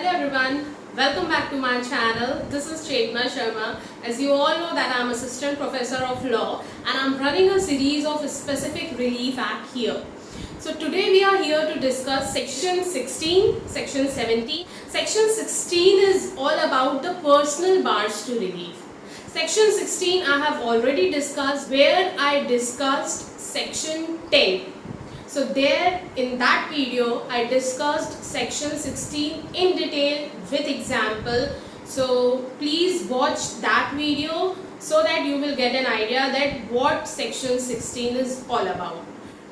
Hello everyone, welcome back to my channel. This is Chetna Sharma. As you all know that I am Assistant Professor of Law and I am running a series of Specific Relief Act here. So today we are here to discuss Section 16, Section 17. Section 16 is all about the personal bars to relief. Section 16 I have already discussed where I discussed Section 10. So there in that video I discussed section 16 in detail with example. So please watch that video so that you will get an idea that what section 16 is all about.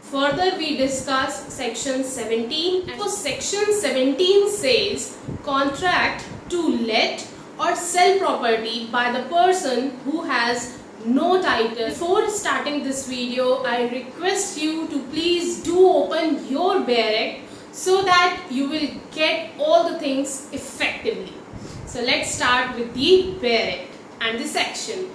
Further we discuss section 17. So section 17 says contract to let or sell property by the person who has no title. Before starting this video, I request you to please do open your BEAR Act so that you will get all the things effectively. So let's start with the BEAR Act and the section.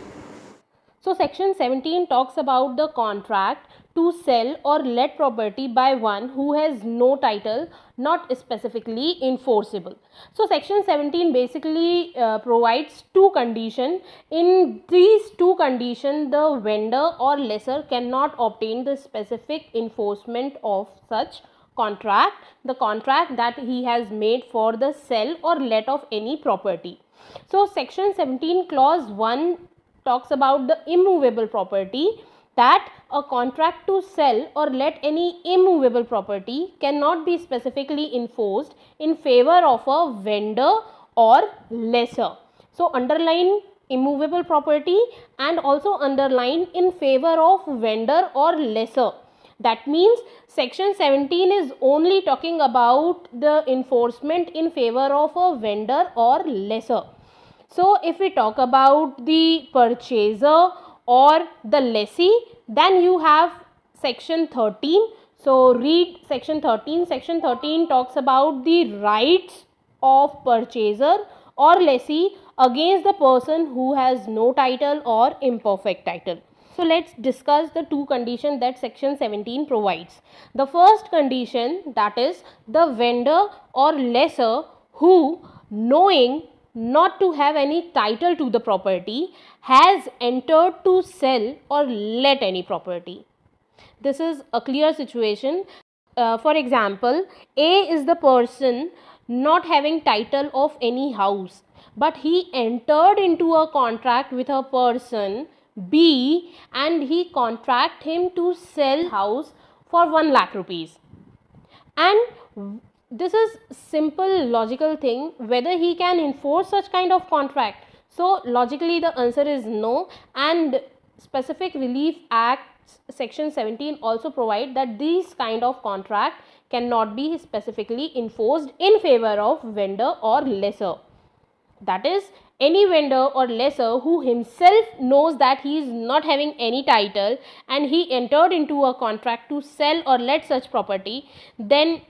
So section 17 talks about the contract to sell or let property by one who has no title, not specifically enforceable. So section 17 basically provides two conditions. In these two conditions, the vendor or lessor cannot obtain the specific enforcement of such contract, the contract that he has made for the sell or let of any property. So section 17 clause 1 talks about the immovable property, that a contract to sell or let any immovable property cannot be specifically enforced in favor of a vendor or lessor. So underline immovable property and also underline in favor of vendor or lessor. That means section 17 is only talking about the enforcement in favor of a vendor or lessor. So if we talk about the purchaser or the lessee, then you have section 13. So read section 13. Section 13 talks about the rights of purchaser or lessee against the person who has no title or imperfect title. So let's discuss the two conditions that section 17 provides. The first condition, that is the vendor or lessor who, knowing not to have any title to the property, has entered to sell or let any property. This is a clear situation. For example, A is the person not having title of any house, but he entered into a contract with a person B and he contract him to sell house for 1 lakh rupees. And this is simple logical thing, whether he can enforce such kind of contract. So logically the answer is no, and Specific Relief Act section 17 also provide that these kind of contract cannot be specifically enforced in favor of vendor or lessor. That is, any vendor or lessor who himself knows that he is not having any title and he entered into a contract to sell or let such property, then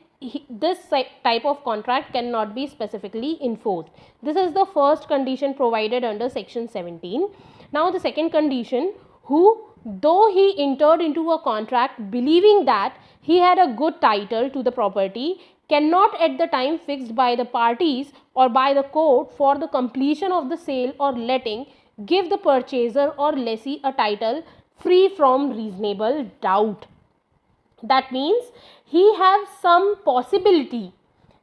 this type of contract cannot be specifically enforced. This is the first condition provided under section 17. Now the second condition, who, though he entered into a contract believing that he had a good title to the property, cannot at the time fixed by the parties or by the court for the completion of the sale or letting give the purchaser or lessee a title free from reasonable doubt. That means he has some possibility,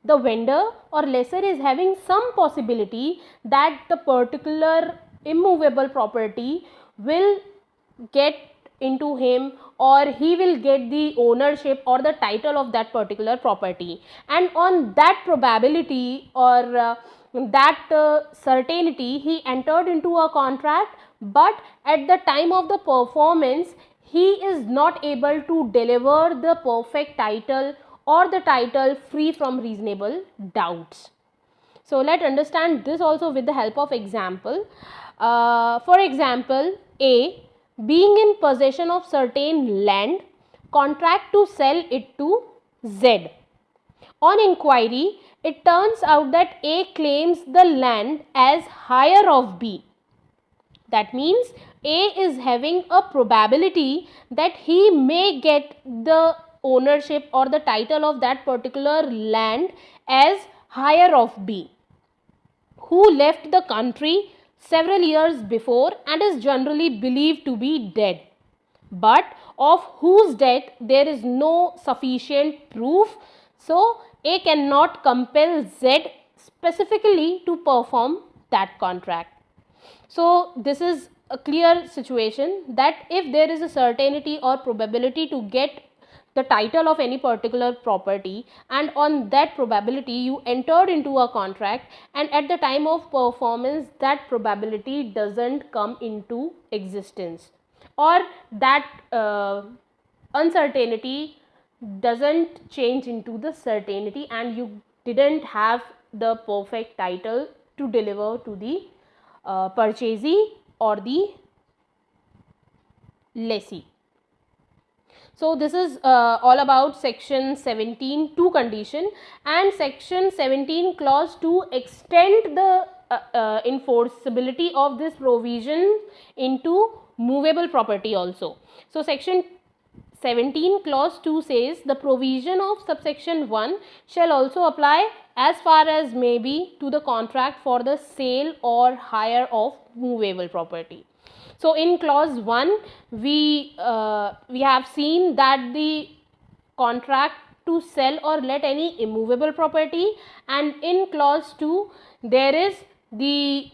the vendor or lessor is having some possibility that the particular immovable property will get into him or he will get the ownership or the title of that particular property, and on that probability or that certainty he entered into a contract, but at the time of the performance he is not able to deliver the perfect title or the title free from reasonable doubts. So let's understand this also with the help of example. For example, A, being in possession of certain land, contract to sell it to Z. On inquiry, it turns out that A claims the land as hire of B. That means A is having a probability that he may get the ownership or the title of that particular land as hire of B, who left the country several years before and is generally believed to be dead, but of whose death there is no sufficient proof. So A cannot compel Z specifically to perform that contract. So this is a clear situation that if there is a certainty or probability to get the title of any particular property, and on that probability you entered into a contract, and at the time of performance that probability doesn't come into existence, or that uncertainty doesn't change into the certainty, and you didn't have the perfect title to deliver to the purchasee or the lessee. So this is all about section 17 2 condition, and section 17 clause 2 extend the enforceability of this provision into movable property also. So section 17 clause 2 says the provision of subsection 1 shall also apply as far as may be to the contract for the sale or hire of movable property. So in clause 1 we have seen that the contract to sell or let any immovable property, and in clause 2 there is the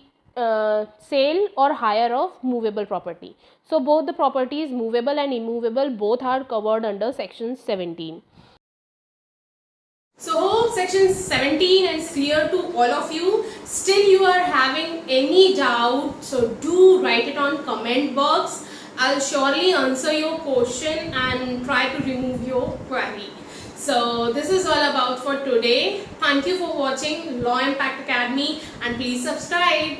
sale or hire of movable property. So both the properties movable and immovable both are covered under section 17. So hope section 17 is clear to all of you. Still you are having any doubt, so do write it on comment box. I'll surely answer your question and try to remove your query. So this is all about for today. Thank you for watching Law Impact Academy, and please subscribe.